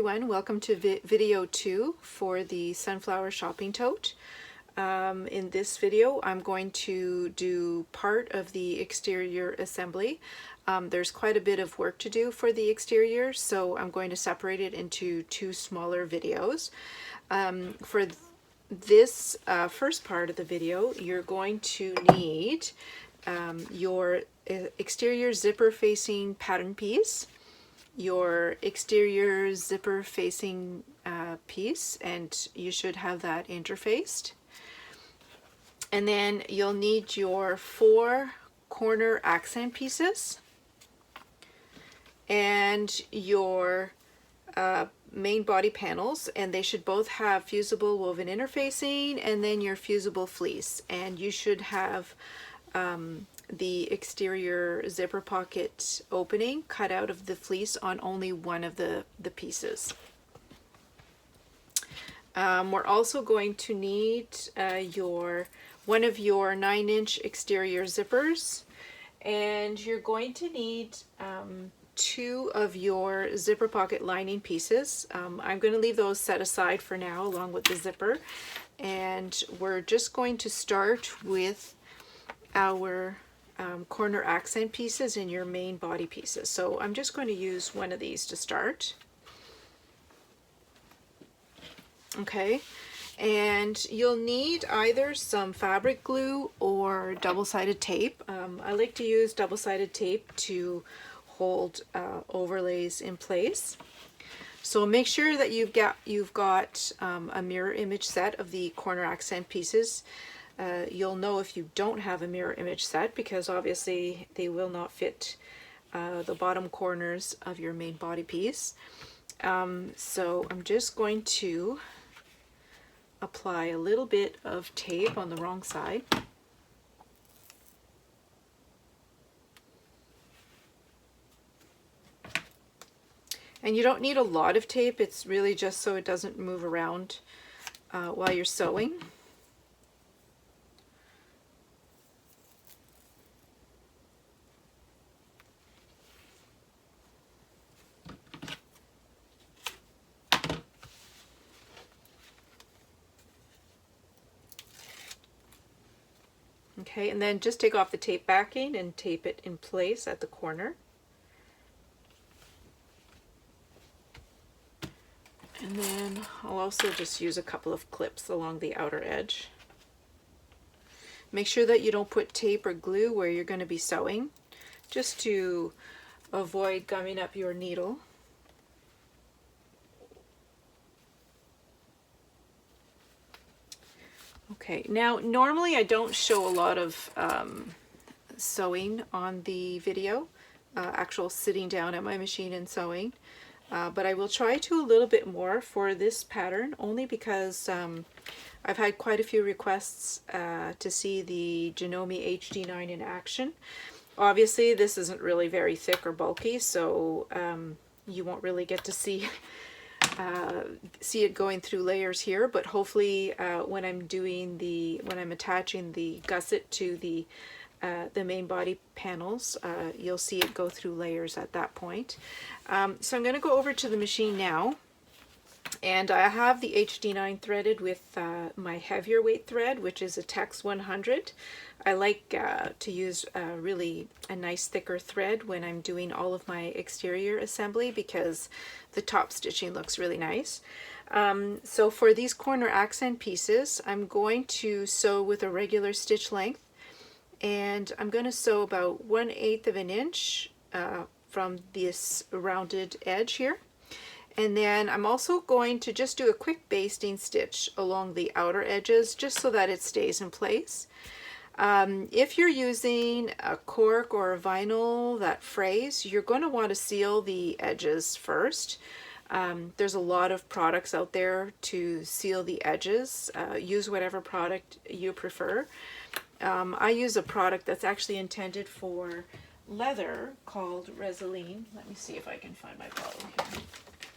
everyone, welcome to video 2 for the sunflower shopping tote. In this video I'm going to do part of the exterior assembly. There's quite a bit of work to do for the exterior, so I'm going to separate it into two smaller videos. For this first part of the video, you're going to need your exterior zipper facing pattern piece, your exterior zipper facing piece, and you should have that interfaced. And then you'll need your 4 corner accent pieces and your main body panels, and they should both have fusible woven interfacing, and then your fusible fleece, and you should have the exterior zipper pocket opening cut out of the fleece on only one of the pieces. We're also going to need one of your 9-inch exterior zippers, and you're going to need 2 of your zipper pocket lining pieces. I'm going to leave those set aside for now along with the zipper, and we're just going to start with our corner accent pieces in your main body pieces. So I'm just going to use one of these to start. Okay, and you'll need either some fabric glue or double-sided tape. I like to use double-sided tape to hold overlays in place. So make sure that you've got a mirror image set of the corner accent pieces. You'll know if you don't have a mirror image set, because obviously they will not fit the bottom corners of your main body piece. So I'm just going to apply a little bit of tape on the wrong side. And you don't need a lot of tape, it's really just so it doesn't move around while you're sewing. Okay, and then just take off the tape backing and tape it in place at the corner. And then I'll also just use a couple of clips along the outer edge. Make sure that you don't put tape or glue where you're going to be sewing, just to avoid gumming up your needle. Okay, now normally I don't show a lot of sewing on the video, actual sitting down at my machine and sewing, but I will try to a little bit more for this pattern, only because I've had quite a few requests to see the Janome HD9 in action. Obviously this isn't really very thick or bulky, so you won't really get to see it going through layers here, but hopefully when I'm attaching the gusset to the main body panels, you'll see it go through layers at that point. So I'm going to go over to the machine now, and I have the HD9 threaded with my heavier weight thread, which is a Tex 100. I like to use really a nice thicker thread when I'm doing all of my exterior assembly, because the top stitching looks really nice. So for these corner accent pieces, I'm going to sew with a regular stitch length, and I'm going to sew about 1/8 of an inch from this rounded edge here. And then I'm also going to just do a quick basting stitch along the outer edges, just so that it stays in place. If you're using a cork or a vinyl that frays, you're going to want to seal the edges first. There's a lot of products out there to seal the edges. Use whatever product you prefer. I use a product that's actually intended for leather called Resilene. Let me see if I can find my bottle here.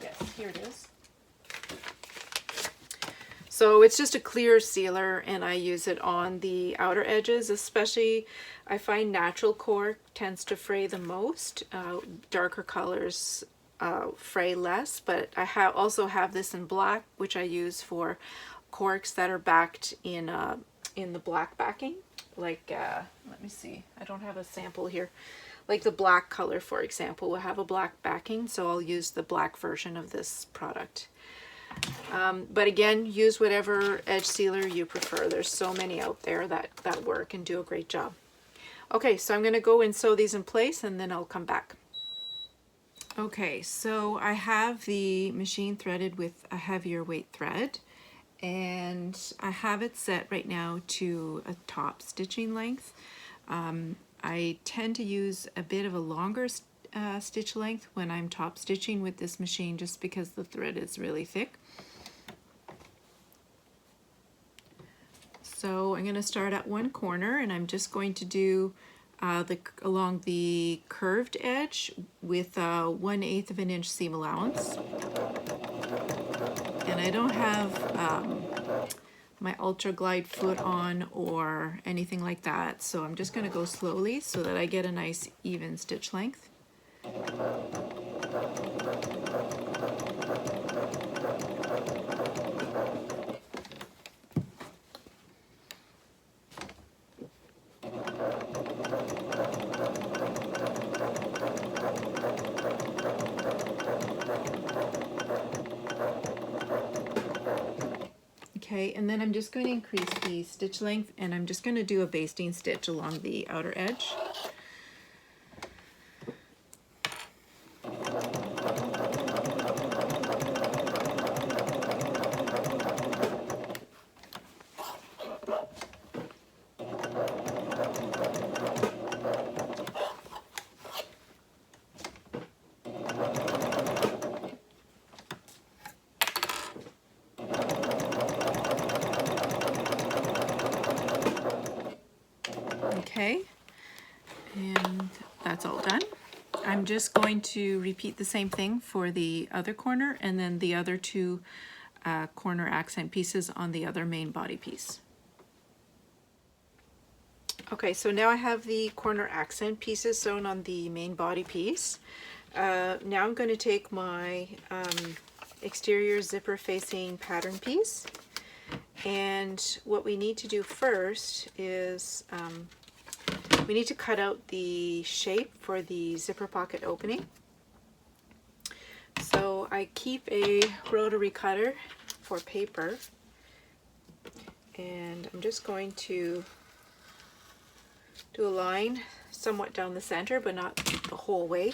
Yes, here it is. So it's just a clear sealer, and I use it on the outer edges, especially I find natural cork tends to fray the most. Darker colors fray less, but I also have this in black, which I use for corks that are backed in the black backing. Like, let me see, I don't have a sample here. Like the black color, for example, will have a black backing, so I'll use the black version of this product. But again, use whatever edge sealer you prefer. There's so many out there that work and do a great job. Okay, so I'm going to go and sew these in place and then I'll come back. Okay, so I have the machine threaded with a heavier weight thread, and I have it set right now to a top stitching length. I tend to use a bit of a longer stitch length when I'm top stitching with this machine, just because the thread is really thick. So I'm going to start at one corner, and I'm just going to do along the curved edge with 1/8 of an inch seam allowance. And I don't have my Ultra Glide foot on or anything like that, so I'm just going to go slowly so that I get a nice even stitch length. Okay, and then I'm just going to increase the stitch length, and I'm just going to do a basting stitch along the outer edge. Okay, and that's all done. I'm just going to repeat the same thing for the other corner, and then the other two corner accent pieces on the other main body piece. Okay, so now I have the corner accent pieces sewn on the main body piece. Now I'm going to take my exterior zipper facing pattern piece, and what we need to do first is we need to cut out the shape for the zipper pocket opening. So I keep a rotary cutter for paper, and I'm just going to do a line somewhat down the center, but not the whole way,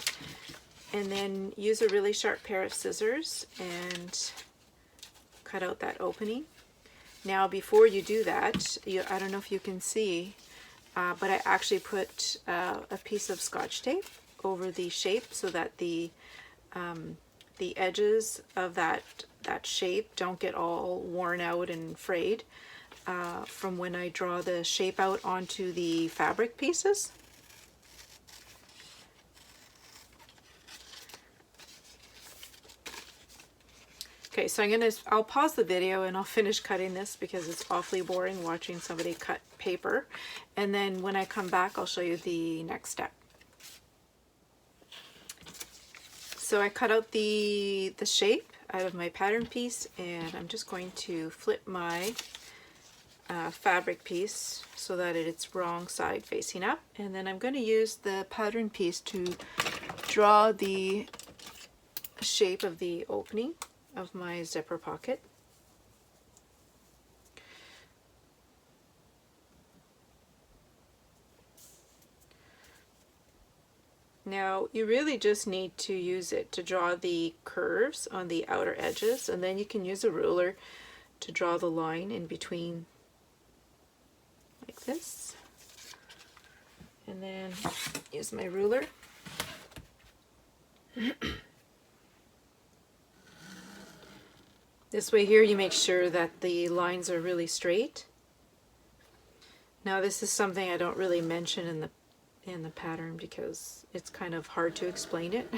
and then use a really sharp pair of scissors and cut out that opening. Now before you do that, I don't know if you can see, but I actually put a piece of Scotch tape over the shape so that the edges of that shape don't get all worn out and frayed from when I draw the shape out onto the fabric pieces. Okay, so I'll pause the video and I'll finish cutting this because it's awfully boring watching somebody cut paper. And then when I come back, I'll show you the next step. So I cut out the shape out of my pattern piece, and I'm just going to flip my fabric piece so that it's wrong side facing up. And then I'm going to use the pattern piece to draw the shape of the opening of my zipper pocket. Now you really just need to use it to draw the curves on the outer edges, and then you can use a ruler to draw the line in between like this, and then use my ruler. This way here you make sure that the lines are really straight. Now this is something I don't really mention in the pattern because it's kind of hard to explain it.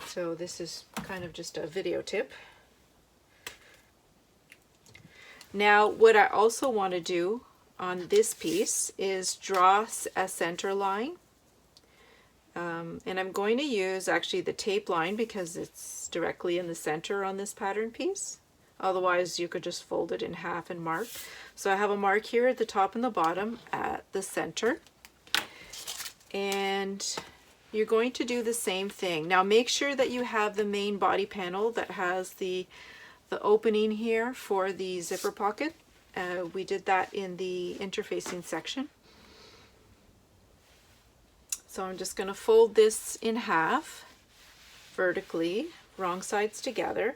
So this is kind of just a video tip. Now what I also want to do on this piece is draw a center line And I'm going to use actually the tape line because it's directly in the center on this pattern piece. Otherwise you could just fold it in half and mark. So I have a mark here at the top and the bottom at the center. And you're going to do the same thing. Now make sure that you have the main body panel that has the opening here for the zipper pocket. We did that in the interfacing section. So I'm just going to fold this in half vertically, wrong sides together.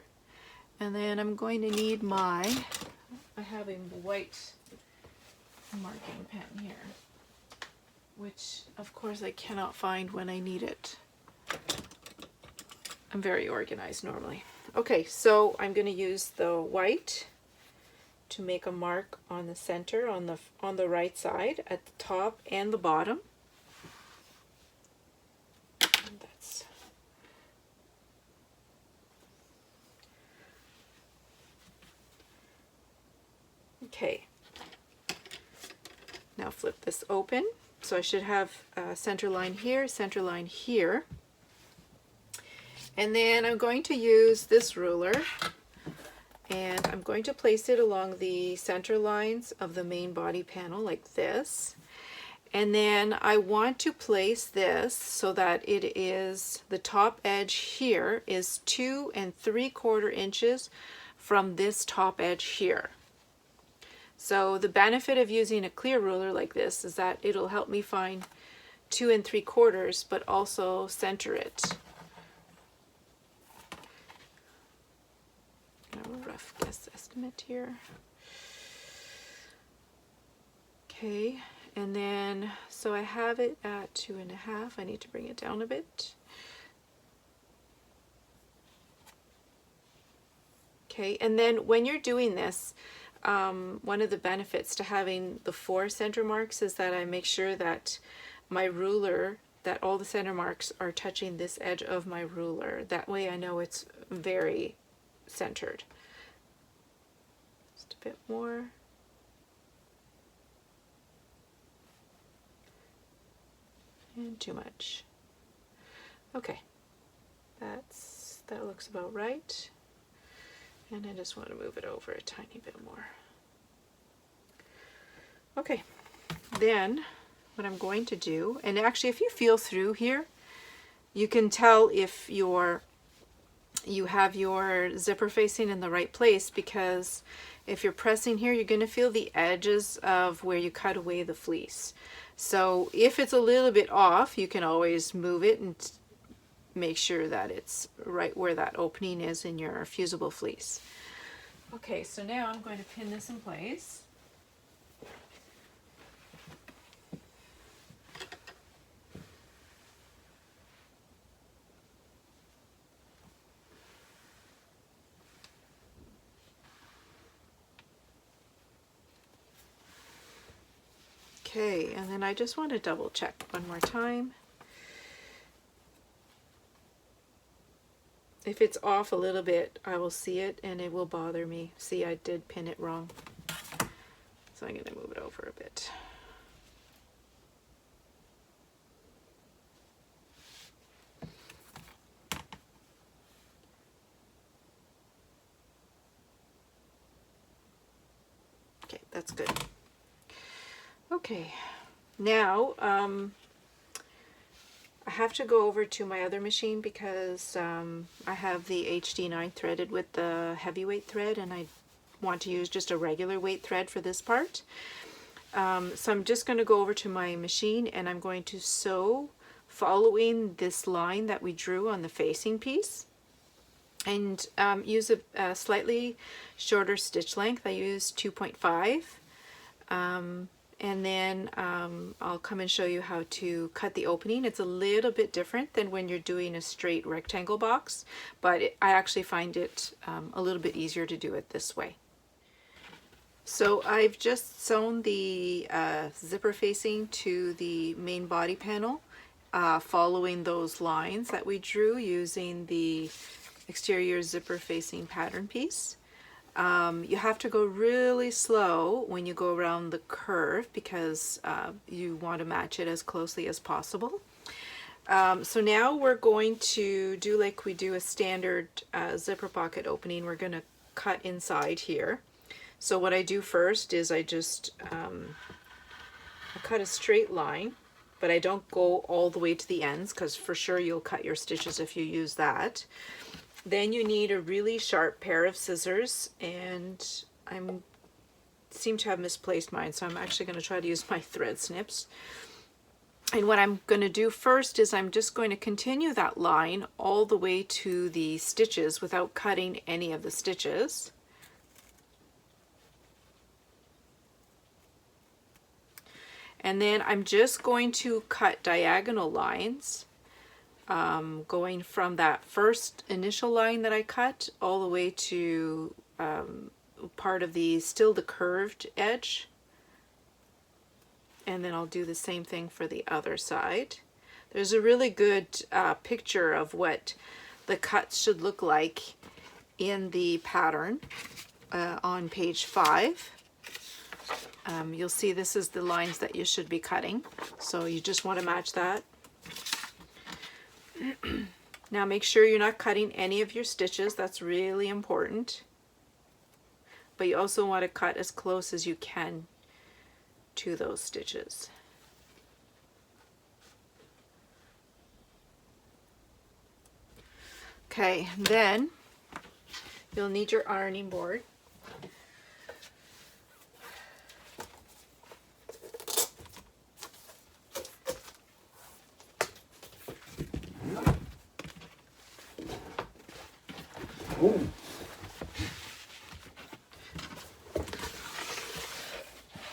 And then I'm going to need I have a white marking pen here, which of course I cannot find when I need it. I'm very organized normally. Okay, so I'm going to use the white to make a mark on the center, on the right side, at the top and the bottom. And that's okay. Now flip this open. So I should have a center line here, center line here. And then I'm going to use this ruler and I'm going to place it along the center lines of the main body panel like this. And then I want to place this so that it is, the top edge here is 2 3/4 inches from this top edge here. So the benefit of using a clear ruler like this is that it'll help me find 2 3/4 but also center it. A rough guess estimate here. Okay, and then so I have it at 2.5. I need to bring it down a bit. Okay, and then when you're doing this, one of the benefits to having the 4 center marks is that I make sure that my ruler, that all the center marks are touching this edge of my ruler. That way I know it's very centered. Just a bit more. And too much. Okay, that looks about right. And I just want to move it over a tiny bit more. Okay, then what I'm going to do, and actually if you feel through here, you can tell if you have your zipper facing in the right place, because if you're pressing here, you're going to feel the edges of where you cut away the fleece. So if it's a little bit off, you can always move it and make sure that it's right where that opening is in your fusible fleece. Okay, so now I'm going to pin this in place. Okay, and then I just want to double check one more time. If it's off a little bit, I will see it and it will bother me. See, I did pin it wrong. So I'm going to move it over a bit. Okay, that's good. Okay, now I have to go over to my other machine because I have the HD9 threaded with the heavyweight thread, and I want to use just a regular weight thread for this part. So I'm just going to go over to my machine and I'm going to sew following this line that we drew on the facing piece, and use a slightly shorter stitch length. I use 2.5. And then I'll come and show you how to cut the opening. It's a little bit different than when you're doing a straight rectangle box, but I actually find it a little bit easier to do it this way. So I've just sewn the zipper facing to the main body panel, following those lines that we drew using the exterior zipper facing pattern piece. You have to go really slow when you go around the curve because you want to match it as closely as possible. So now we're going to do like we do a standard zipper pocket opening. We're going to cut inside here. So what I do first is I just I cut a straight line, but I don't go all the way to the ends because for sure you'll cut your stitches if you use that. Then you need a really sharp pair of scissors, and I seem to have misplaced mine, so I'm actually going to try to use my thread snips. And what I'm going to do first is I'm just going to continue that line all the way to the stitches without cutting any of the stitches. And then I'm just going to cut diagonal lines, going from that first initial line that I cut all the way to part of still the curved edge. And then I'll do the same thing for the other side. There's a really good picture of what the cuts should look like in the pattern on page 5. You'll see this is the lines that you should be cutting, so you just want to match that. Now make sure you're not cutting any of your stitches, that's really important. But you also want to cut as close as you can to those stitches. Okay, then you'll need your ironing board.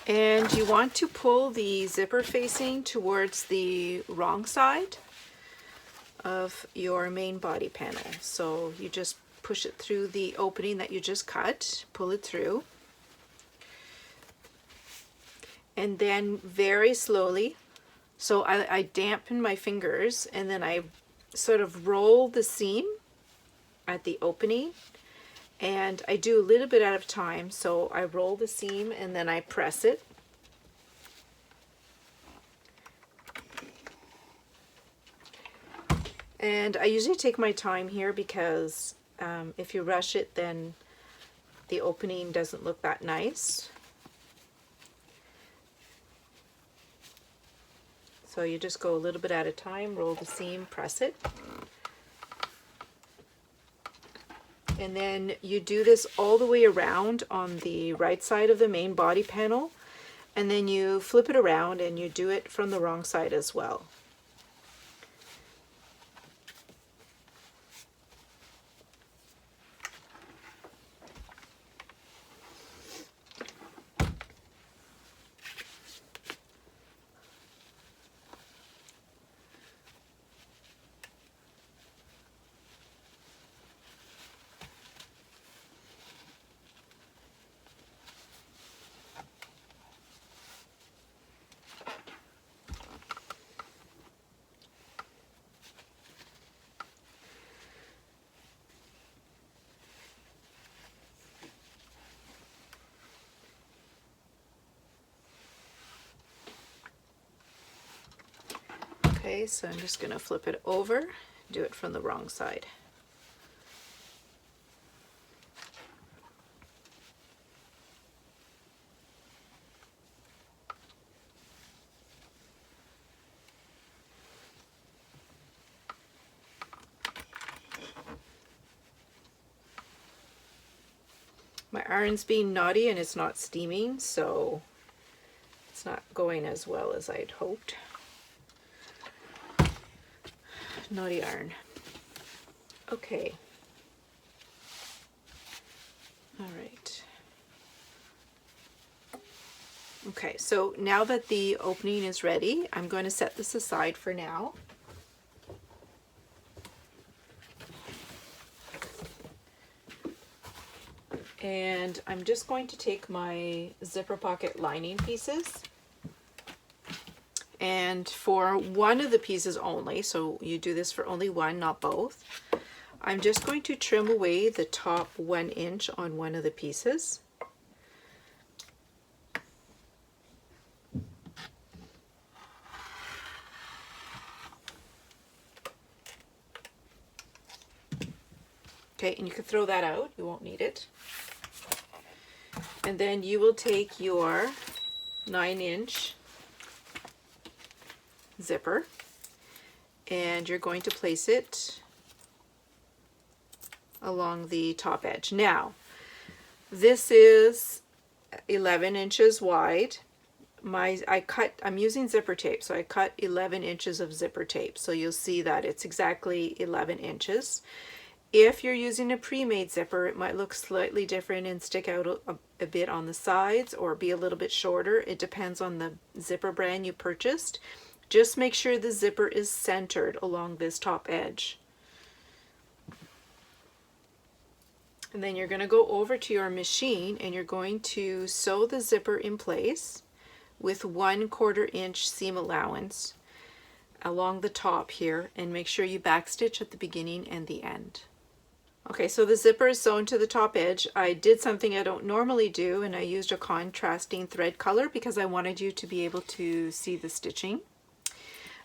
And you want to pull the zipper facing towards the wrong side of your main body panel. So you just push it through the opening that you just cut, pull it through, and then very slowly, so I dampen my fingers and then I sort of roll the seam at the opening, and I do a little bit at a time. So I roll the seam and then I press it. And I usually take my time here because if you rush it, then the opening doesn't look that nice. So you just go a little bit at a time, roll the seam, press it. And then you do this all the way around on the right side of the main body panel, and then you flip it around and you do it from the wrong side as well. Okay, so I'm just going to flip it over, do it from the wrong side. My iron's being naughty and it's not steaming, so it's not going as well as I'd hoped. Naughty iron. Okay. All right. Okay, so now that the opening is ready, I'm going to set this aside for now. And I'm just going to take my zipper pocket lining pieces, and for one of the pieces only, so you do this for only one, not both, I'm just going to trim away the top 1 inch on one of the pieces. Okay, and you can throw that out, you won't need it. And then you will take your 9-inch zipper and you're going to place it along the top edge. Now, this is 11 inches wide. I'm using zipper tape, so I cut 11 inches of zipper tape. So you'll see that it's exactly 11 inches. If you're using a pre-made zipper, it might look slightly different and stick out a bit on the sides or be a little bit shorter. It depends on the zipper brand you purchased. Just make sure the zipper is centered along this top edge. And then you're going to go over to your machine and you're going to sew the zipper in place with 1/4 inch seam allowance along the top here, and make sure you backstitch at the beginning and the end. Okay, so the zipper is sewn to the top edge. I did something I don't normally do, and I used a contrasting thread color because I wanted you to be able to see the stitching.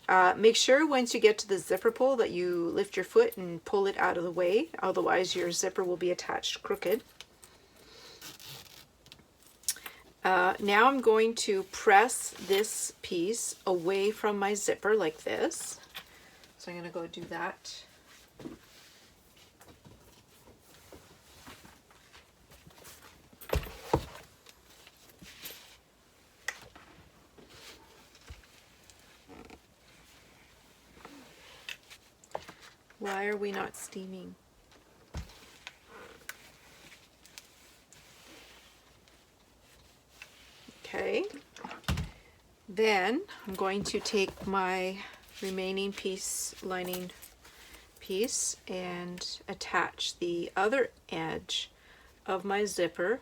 Make sure once you get to the zipper pull that you lift your foot and pull it out of the way, otherwise your zipper will be attached crooked. Now I'm going to press this piece away from my zipper like this. So I'm going to go do that. Why are we not steaming? Okay, then I'm going to take my remaining lining piece and attach the other edge of my zipper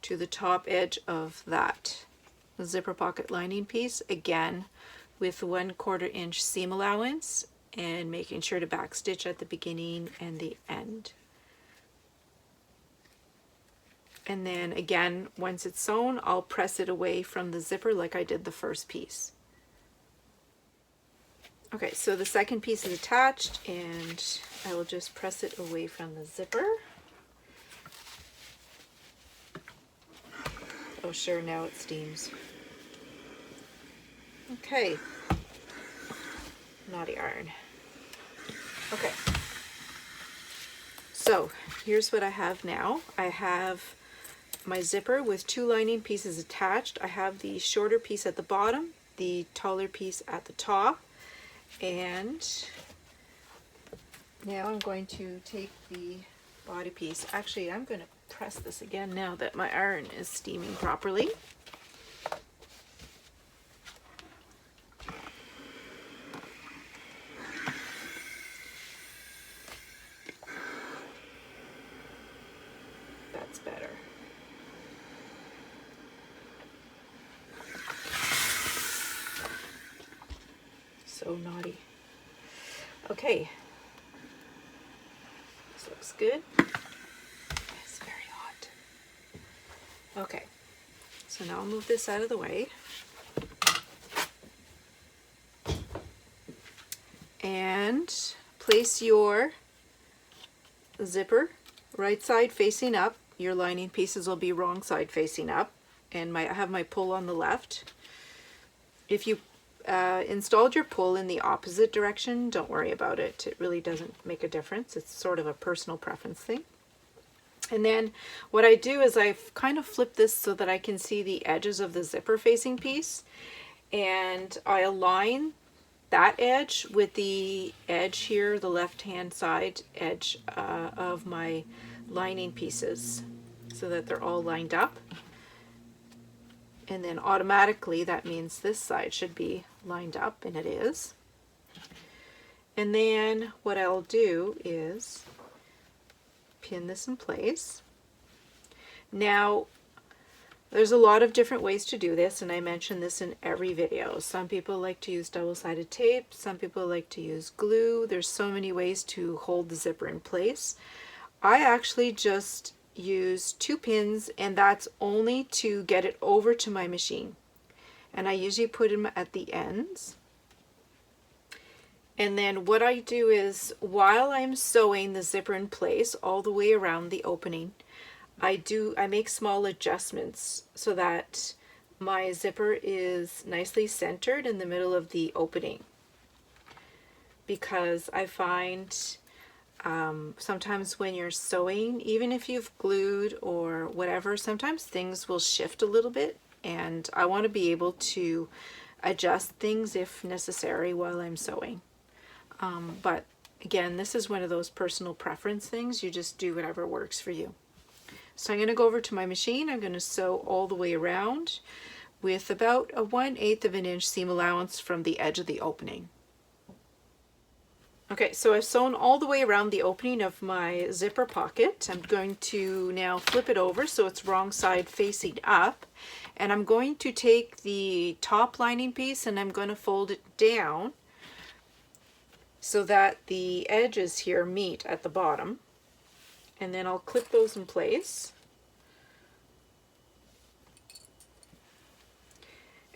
to the top edge of that zipper pocket lining piece, again with 1/4 inch seam allowance, and making sure to backstitch at the beginning and the end. And then again, once it's sewn, I'll press it away from the zipper like I did the first piece. Okay, so the second piece is attached and I will just press it away from the zipper. Oh sure, now it steams. Okay, naughty iron. Okay, so here's what I have now. I have my zipper with 2 lining pieces attached. I have the shorter piece at the bottom, the taller piece at the top, and now I'm going to take the body piece. Actually, I'm going to press this again now that my iron is steaming properly. That's better. So naughty. Okay. This looks good. It's very hot. Okay. So now I'll move this out of the way. And place your zipper right side facing up. Your lining pieces will be wrong side facing up. And I have my pull on the left. If you installed your pull in the opposite direction, don't worry about it. It really doesn't make a difference. It's sort of a personal preference thing. And then what I do is I kind of flip this so that I can see the edges of the zipper facing piece. And I align that edge with the edge here, the left-hand side edge of my lining pieces, so that they're all lined up. And then automatically that means this side should be lined up, and it is. And then what I'll do is pin this in place. Now there's a lot of different ways to do this, and I mention this in every video. Some people like to use double-sided tape, some people like to use glue. There's so many ways to hold the zipper in place. I actually just use 2 pins, and that's only to get it over to my machine. And I usually put them at the ends. And then what I do is, while I'm sewing the zipper in place all the way around the opening, I make small adjustments so that my zipper is nicely centered in the middle of the opening. Because I find sometimes when you're sewing, even if you've glued or whatever, sometimes things will shift a little bit, and I want to be able to adjust things if necessary while I'm sewing. But again, this is one of those personal preference things. You just do whatever works for you. So I'm going to go over to my machine. I'm going to sew all the way around with about a 1/8 of an inch seam allowance from the edge of the opening. Okay, so I've sewn all the way around the opening of my zipper pocket. I'm going to now flip it over so it's wrong side facing up. And I'm going to take the top lining piece and I'm going to fold it down so that the edges here meet at the bottom. And then I'll clip those in place.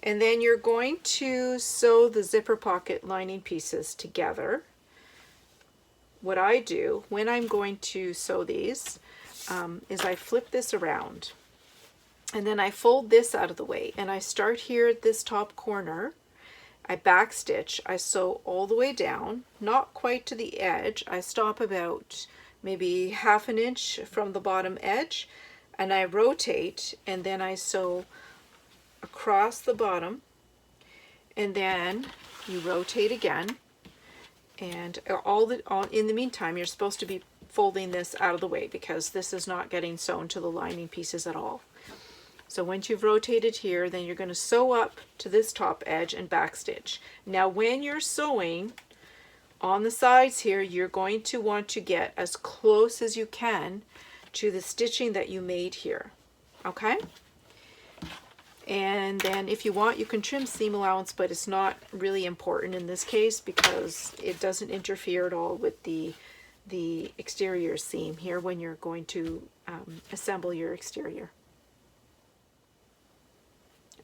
And then you're going to sew the zipper pocket lining pieces together. What I do when I'm going to sew these is I flip this around and then I fold this out of the way, and I start here at this top corner. I back stitch, I sew all the way down, not quite to the edge. I stop about maybe 1/2 inch from the bottom edge, and I rotate, and then I sew across the bottom, and then you rotate again, and in the meantime you're supposed to be folding this out of the way because this is not getting sewn to the lining pieces at all. So once you've rotated here, then you're going to sew up to this top edge and backstitch. Now when you're sewing on the sides here, you're going to want to get as close as you can to the stitching that you made here. Okay? And then if you want, you can trim seam allowance, but it's not really important in this case because it doesn't interfere at all with the exterior seam here when you're going to assemble your exterior.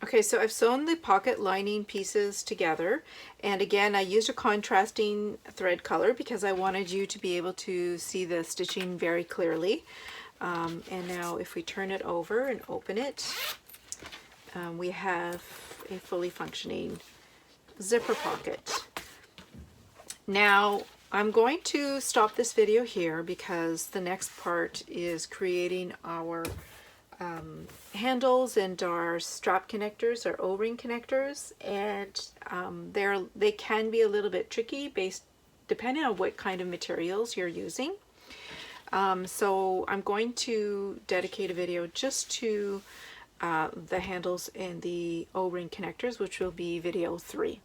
Okay, so I've sewn the pocket lining pieces together, and again I used a contrasting thread color because I wanted you to be able to see the stitching very clearly. And now if we turn it over and open it, we have a fully functioning zipper pocket. Now I'm going to stop this video here because the next part is creating our handles and our strap connectors, our O-ring connectors, and they can be a little bit tricky depending on what kind of materials you're using. So I'm going to dedicate a video just to the handles and the O-ring connectors, which will be video 3.